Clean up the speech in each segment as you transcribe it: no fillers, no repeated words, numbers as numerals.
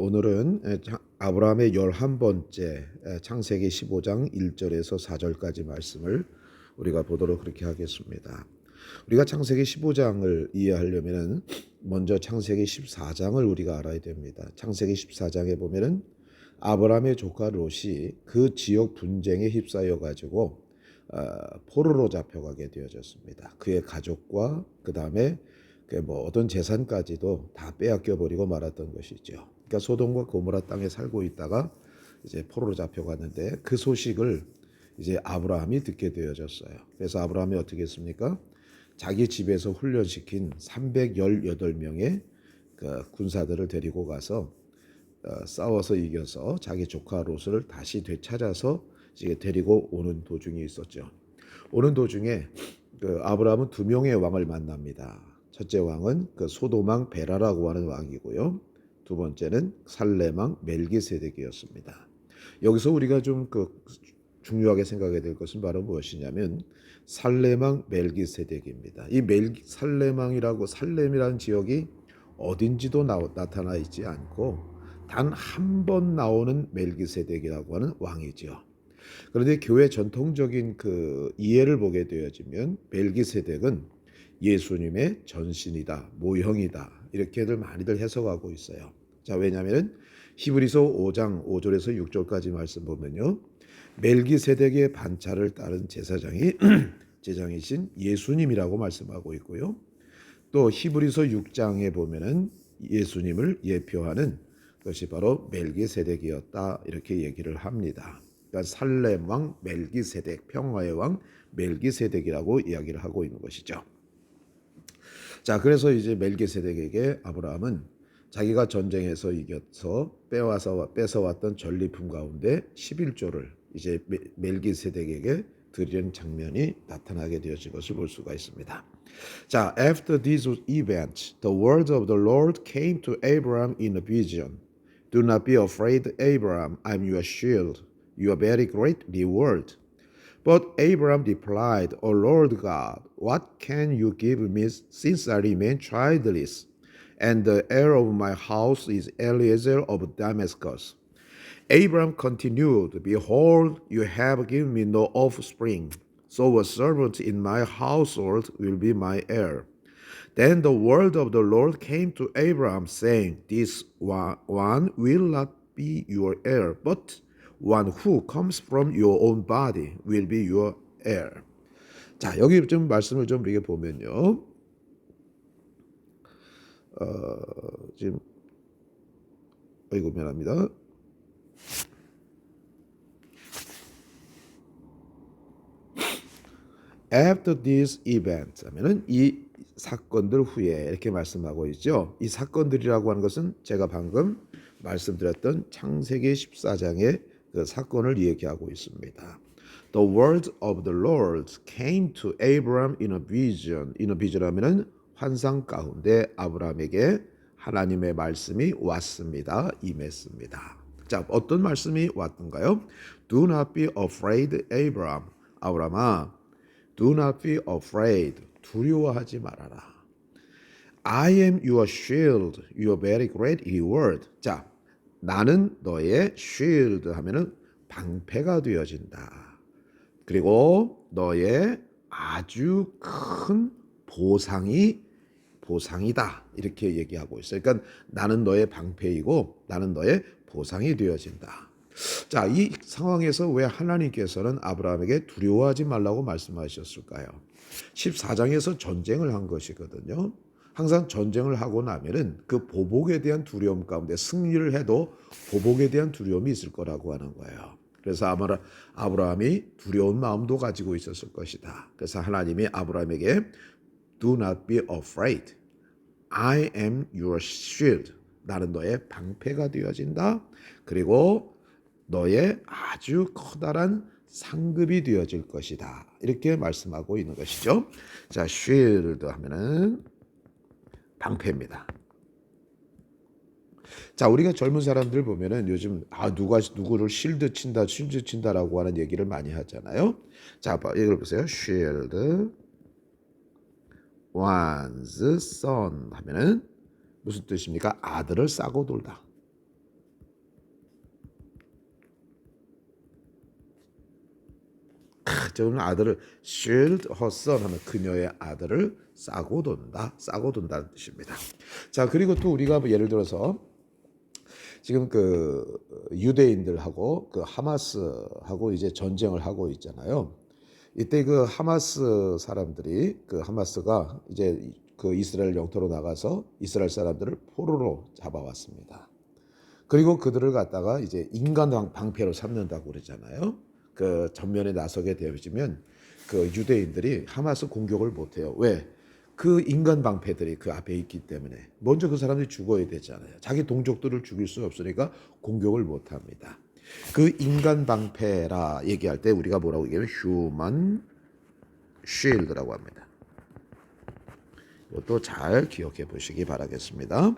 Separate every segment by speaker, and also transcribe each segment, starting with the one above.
Speaker 1: 오늘은 아브라함의 11번째 창세기 15장 1절에서 4절까지 말씀을 우리가 보도록 그렇게 하겠습니다. 우리가 창세기 15장을 이해하려면 먼저 창세기 14장을 우리가 알아야 됩니다. 창세기 14장에 보면은 아브라함의 조카 롯이 그 지역 분쟁에 휩싸여 가지고 포로로 잡혀가게 되어졌습니다. 그의 가족과 그 다음에 그 어떤 재산까지도 다 빼앗겨 버리고 말았던 것이죠. 그러니까 소돔과 고모라 땅에 살고 있다가 이제 포로로 잡혀갔는데 그 소식을 이제 아브라함이 듣게 되어졌어요. 그래서 아브라함이 어떻게 했습니까? 자기 집에서 훈련시킨 318명의 그 군사들을 데리고 가서 싸워서 이겨서 자기 조카 롯을 다시 되찾아서 이제 데리고 오는 도중에 있었죠. 오는 도중에 그 아브라함은 두 명의 왕을 만납니다. 첫째 왕은 그 소돔 왕 베라라고 하는 왕이고요. 두 번째는 살렘 왕 멜기세덱이었습니다. 여기서 우리가 좀 중요하게 생각해야 될 것은 바로 무엇이냐면 살렘 왕 멜기세덱입니다. 이 살렘 왕이라고 살렘이라는 지역이 어딘지도 나타나 있지 않고 단 한 번 나오는 멜기세덱이라고 하는 왕이죠. 그런데 교회 전통적인 그 이해를 보게 되어지면 멜기세덱은 예수님의 전신이다, 모형이다 이렇게들 많이들 해석하고 있어요. 자, 왜냐하면 히브리서 5장 5절에서 6절까지 말씀 보면요, 멜기세덱의 반차를 따른 제사장이 제장이신 예수님이라고 말씀하고 있고요. 또 히브리서 6장에 보면은 예수님을 예표하는 것이 바로 멜기세덱이었다 이렇게 얘기를 합니다. 그러니까 살렘 왕 멜기세덱, 평화의 왕 멜기세덱이라고 이야기를 하고 있는 것이죠. 자, 그래서 이제 멜기세덱에게 아브라함은 자기가 전쟁에서 이겨서 뺏어왔던 전리품 가운데 11조를 이제 멜기세덱에게 드리는 장면이 나타나게 되어진 것을 볼 수가 있습니다. 자, after these events, the word of the Lord came to Abraham in a vision. Do not be afraid, Abraham. I'm your shield, your very great reward. But Abraham replied, O Lord God, what can you give me since I remain childless? And the heir of my house is Eliezer of Damascus. Abraham continued, Behold, you have given me no offspring, so a servant in my household will be my heir. Then the word of the Lord came to Abraham, saying, This one will not be your heir, but one who comes from your own body will be your heir. 자, 여기 좀 말씀을 좀 우리가 보면요. 지금 미안합니다. After this event 하면은 이 사건들 후에 이렇게 말씀하고 있죠. 이 사건들이라고 하는 것은 제가 방금 말씀드렸던 창세기 14장의 그 사건을 얘기하고 있습니다. The word of the Lord came to Abraham in a vision. In a vision 하면은 환상 가운데 아브라함에게 하나님의 말씀이 왔습니다. 임했습니다. 자, 어떤 말씀이 왔던가요? Do not be afraid, Abraham. 아브라함아, do not be afraid. 두려워하지 말아라. I am your shield, your very great reward. 자, 나는 너의 shield 하면은 방패가 되어진다. 그리고 너의 아주 큰 보상이다. 이렇게 얘기하고 있어요. 그러니까 나는 너의 방패이고 나는 너의 보상이 되어진다. 자, 이 상황에서 왜 하나님께서는 아브라함에게 두려워하지 말라고 말씀하셨을까요? 14장에서 전쟁을 한 것이거든요. 항상 전쟁을 하고 나면은 그 보복에 대한 두려움 가운데 승리를 해도 보복에 대한 두려움이 있을 거라고 하는 거예요. 그래서 아브라함이 두려운 마음도 가지고 있었을 것이다. 그래서 하나님이 아브라함에게 Do not be afraid. I am your shield. 나는 너의 방패가 되어진다. 그리고 너의 아주 커다란 상급이 되어질 것이다. 이렇게 말씀하고 있는 것이죠. 자, shield 하면은 방패입니다. 자, 우리가 젊은 사람들 보면은 요즘 누가 누구를 실드 친다라고 하는 얘기를 많이 하잖아요. 자, 이걸 보세요. shield one's son 하면은 무슨 뜻입니까? 아들을 싸고 돌다. 저는 아들을 shield her son 하면 그녀의 아들을 싸고 돈다. 싸고 돈다는 뜻입니다. 자, 그리고 또 우리가 뭐 예를 들어서 지금 그 유대인들하고 그 하마스하고 이제 전쟁을 하고 있잖아요. 이때 그 하마스 사람들이 그 하마스가 이제 그 이스라엘 영토로 나가서 이스라엘 사람들을 포로로 잡아왔습니다. 그리고 그들을 갖다가 이제 인간 방패로 삼는다고 그러잖아요. 그 전면에 나서게 되어지면 그 유대인들이 하마스 공격을 못해요. 왜? 그 인간 방패들이 그 앞에 있기 때문에 먼저 그 사람들이 죽어야 되잖아요. 자기 동족들을 죽일 수 없으니까 공격을 못합니다. 그 인간 방패라 얘기할 때 우리가 뭐라고 얘기하면 human shield라고 합니다. 이것도 잘 기억해 보시기 바라겠습니다.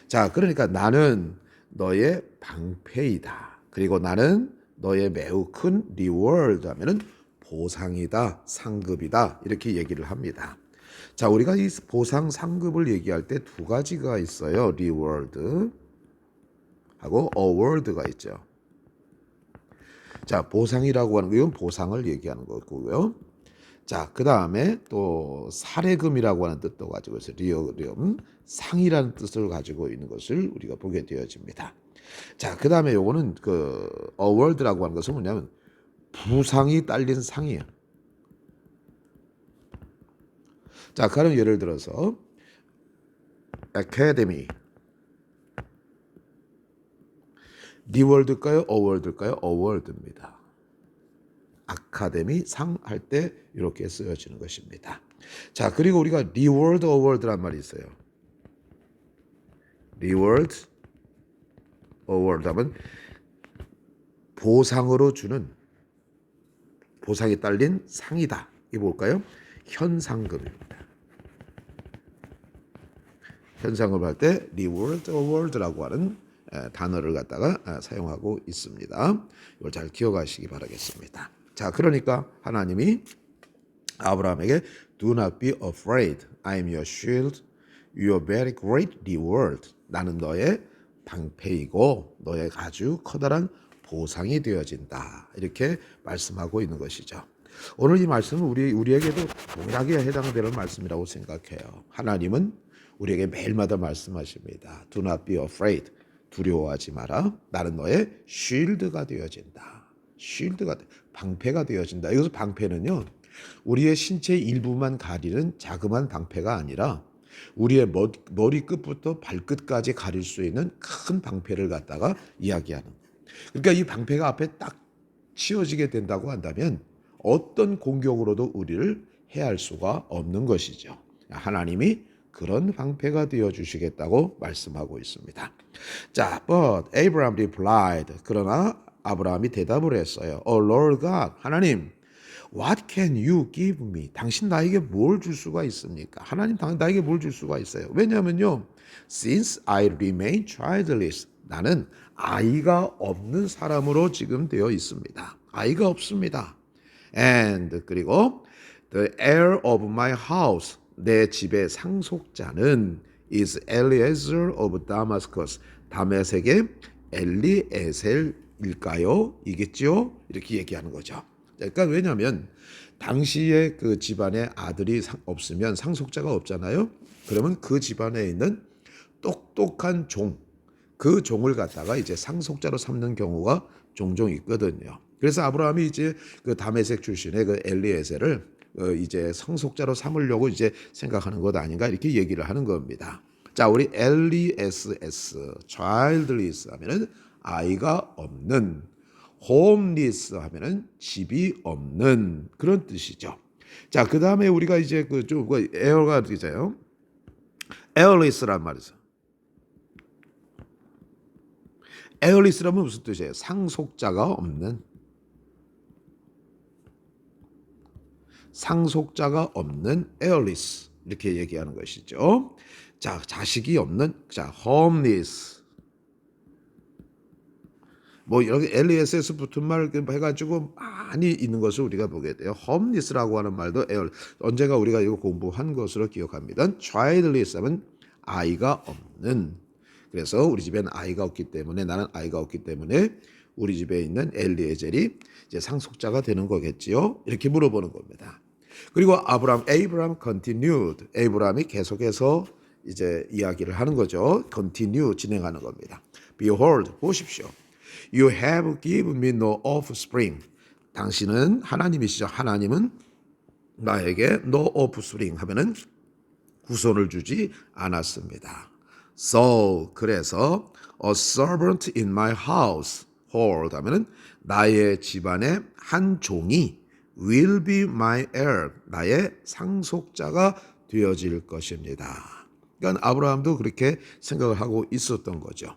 Speaker 1: 자, 그러니까 나는 너의 방패이다. 그리고 나는 너의 매우 큰 reward 하면은 보상이다, 상급이다 이렇게 얘기를 합니다. 자, 우리가 이 보상 상급을 얘기할 때 두 가지가 있어요. reward 하고 award가 있죠. 자, 보상이라고 하는 건 보상을 얘기하는 거고요. 자, 그 다음에 또 사례금이라고 하는 뜻도 가지고 있어요. 리엄, 상이라는 뜻을 가지고 있는 것을 우리가 보게 되어집니다. 자, 그 다음에 요거는 그 award라고 하는 것은 뭐냐면 부상이 딸린 상이에요. 자, 그럼 예를 들어서 academy, 리월드일까요? 어월드일까요? 어월드입니다. 아카데미 상 할 때 이렇게 쓰여지는 것입니다. 자, 그리고 우리가 리워드 어워드란 말이 있어요. 리워드 어워드 하면 보상으로 주는 보상이 딸린 상이다. 이게 뭘까요? 현상금입니다. 현상금 할 때 리워드 어워드라고 하는 단어를 갖다가 사용하고 있습니다. 이걸 잘 기억하시기 바라겠습니다. 자, 그러니까 하나님이 아브라함에게 Do not be afraid. I am your shield. Your very great reward. 나는 너의 방패이고 너의 아주 커다란 보상이 되어진다. 이렇게 말씀하고 있는 것이죠. 오늘 이 말씀은 우리에게도 동일하게 해당되는 말씀이라고 생각해요. 하나님은 우리에게 매일마다 말씀하십니다. Do not be afraid. 두려워하지 마라. 나는 너의 쉴드가 되어진다. 쉴드가 방패가 되어진다. 여기서 방패는요, 우리의 신체 일부만 가리는 자그마한 방패가 아니라 우리의 머리 끝부터 발끝까지 가릴 수 있는 큰 방패를 갖다가 이야기하는. 그러니까 이 방패가 앞에 딱 치워지게 된다고 한다면 어떤 공격으로도 우리를 해할 수가 없는 것이죠. 하나님이 그런 방패가 되어 주시겠다고 말씀하고 있습니다. 자, but Abraham replied. 그러나 아브라함이 대답을 했어요. Oh Lord God, 하나님, what can you give me? 당신 나에게 뭘 줄 수가 있습니까? 하나님, 나에게 뭘 줄 수가 있어요? 왜냐하면요, since I remain childless, 나는 아이가 없는 사람으로 지금 되어 있습니다. 아이가 없습니다. And 그리고 the heir of my house, 내 집의 상속자는 is Eliezer of Damascus, 다메섹의 엘리에셀일까요? 이겠죠? 이렇게 얘기하는 거죠. 그러니까 왜냐하면 당시에 그 집안에 아들이 없으면 상속자가 없잖아요. 그러면 그 집안에 있는 똑똑한 종, 그 종을 갖다가 이제 상속자로 삼는 경우가 종종 있거든요. 그래서 아브라함이 이제 그 다메섹 출신의 그 엘리에셀을 이제 상속자로 삼으려고 이제 생각하는 것 아닌가 이렇게 얘기를 하는 겁니다. 자, 우리 LESS, childless 하면은 아이가 없는, homeless 하면은 집이 없는 그런 뜻이죠. 자, 그 다음에 우리가 이제 그 에어가 되잖아요. airless란 말이죠. airless라면 무슨 뜻이에요? 상속자가 없는. 상속자가 없는 airless 이렇게 얘기하는 것이죠. 자, 자식이 없는, 자, homeless. 뭐 여기 LESS 붙은 말 해가지고 많이 있는 것을 우리가 보게 돼요. homeless라고 하는 말도 언제가 우리가 이거 공부한 것으로 기억합니다. childless 하면 아이가 없는. 그래서 우리 집에는 아이가 없기 때문에, 나는 아이가 없기 때문에 우리 집에 있는 엘리에젤이 이제 상속자가 되는 거겠지요. 이렇게 물어보는 겁니다. 그리고 에이브람 continued. 에이브람이 계속해서 이제 이야기를 하는 거죠. continue 진행하는 겁니다. Behold, 보십시오. You have given me no offspring. 당신은 하나님이시죠. 하나님은 나에게 no offspring 하면은 후손을 주지 않았습니다. So 그래서 a servant in my house hold 하면은 나의 집안의 한 종이 will be my heir 나의 상속자가 되어질 것입니다. 그러니까 아브라함도 그렇게 생각을 하고 있었던 거죠.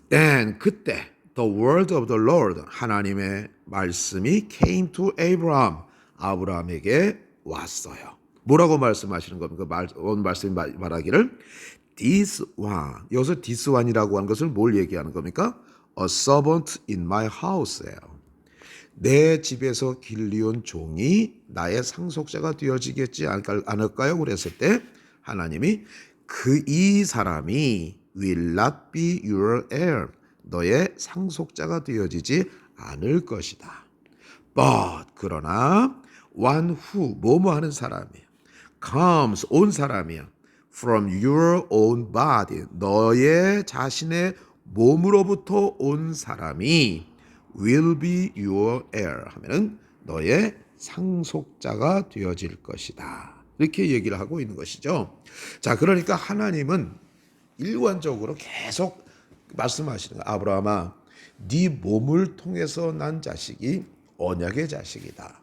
Speaker 1: Then 그때 the word of the Lord 하나님의 말씀이 came to Abraham 아브라함에게 왔어요. 뭐라고 말씀하시는 겁니까? 오늘 말씀이 말하기를 this one 여기서 this one이라고 하는 것을 뭘 얘기하는 겁니까? A servant in my house예요. 내 집에서 길리온 종이 나의 상속자가 되어지겠지 않을까요? 그랬을 때 하나님이 이 사람이 will not be your heir. 너의 상속자가 되어지지 않을 것이다. But 그러나 one who 뭐뭐 하는 사람이야. comes 온 사람이야. from your own body 너의 자신의 몸으로부터 온 사람이 will be your heir 하면은 너의 상속자가 되어질 것이다. 이렇게 얘기를 하고 있는 것이죠. 자, 그러니까 하나님은 일관적으로 계속 말씀하시는 거야. 아브라함아, 네 몸을 통해서 난 자식이 언약의 자식이다.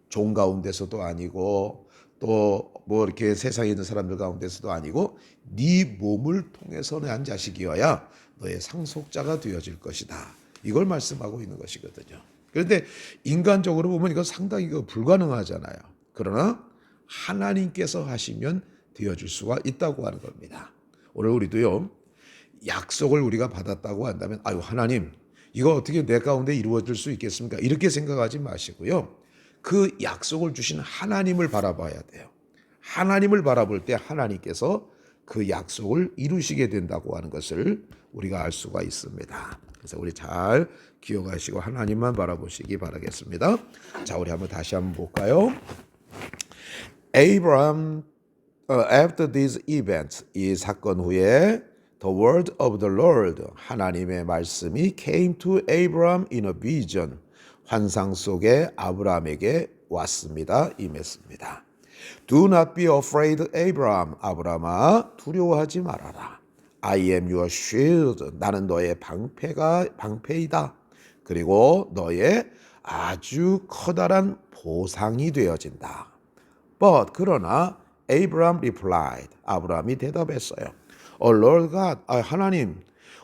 Speaker 1: 종 가운데서도 아니고 또 뭐 이렇게 세상에 있는 사람들 가운데서도 아니고 네 몸을 통해서 난 자식이어야 너의 상속자가 되어질 것이다. 이걸 말씀하고 있는 것이거든요. 그런데 인간적으로 보면 이거 상당히 불가능하잖아요. 그러나 하나님께서 하시면 되어줄 수가 있다고 하는 겁니다. 오늘 우리도요, 약속을 우리가 받았다고 한다면 아유 하나님 이거 어떻게 내 가운데 이루어질 수 있겠습니까? 이렇게 생각하지 마시고요. 그 약속을 주신 하나님을 바라봐야 돼요. 하나님을 바라볼 때 하나님께서 그 약속을 이루시게 된다고 하는 것을 우리가 알 수가 있습니다. 그래서 우리 잘 기억하시고 하나님만 바라보시기 바라겠습니다. 자, 우리 다시 한번 볼까요? Abraham after these events 이 사건 후에 the word of the Lord 하나님의 말씀이 came to Abraham in a vision 환상 속에 아브라함에게 왔습니다. 임했습니다. Do not be afraid, Abraham. 아브라함아 두려워하지 말아라. I am your shield. 나는 너의 방패이다. 그리고 너의 아주 커다란 보상이 되어진다. But 그러나 Abraham replied. 아브라함이 대답했어요. Oh Lord God, 하나님,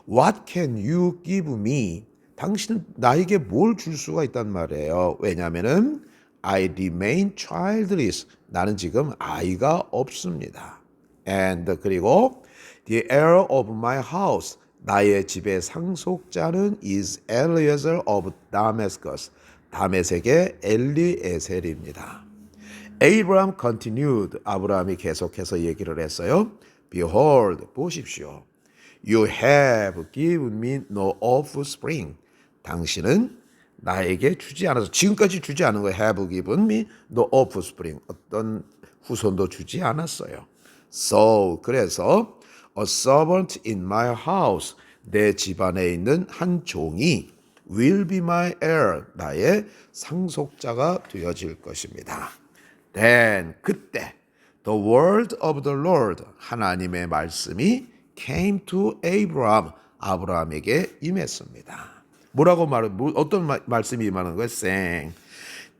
Speaker 1: what can you give me? 당신은 나에게 뭘 줄 수가 있단 말이에요. 왜냐하면은 I remain childless. 나는 지금 아이가 없습니다. And 그리고 the heir of my house. 나의 집의 상속자는 is Eliezer of Damascus. 다메섹의 엘리에셀입니다. Abraham continued. 아브라함이 계속해서 얘기를 했어요. Behold, 보십시오. You have given me no offspring. 당신은 나에게 주지 않아서 지금까지 주지 않은 거예요. Have given me no offspring. 어떤 후손도 주지 않았어요. So 그래서 a servant in my house. 내 집안에 있는 한 종이 will be my heir. 나의 상속자가 되어질 것입니다. Then 그때 the word of the Lord 하나님의 말씀이 came to Abraham 아브라함에게 임했습니다. 뭐라고 어떤 말씀이 임하는 거예요? saying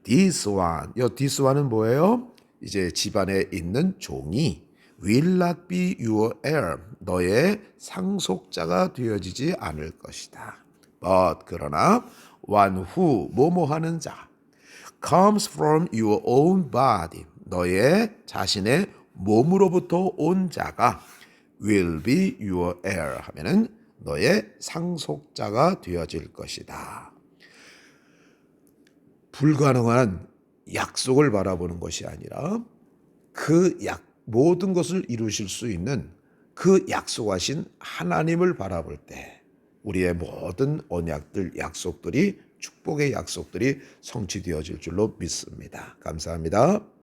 Speaker 1: this one. this one은 뭐예요? 이제 집안에 있는 종이 will not be your heir. 너의 상속자가 되어지지 않을 것이다. But 그러나 one who 뭐뭐하는 자 comes from your own body. 너의 자신의 몸으로부터 온 자가 will be your heir 하면은 너의 상속자가 되어질 것이다. 불가능한 약속을 바라보는 것이 아니라 모든 것을 이루실 수 있는 그 약속하신 하나님을 바라볼 때 우리의 모든 언약들, 약속들이 축복의 약속들이 성취되어질 줄로 믿습니다. 감사합니다.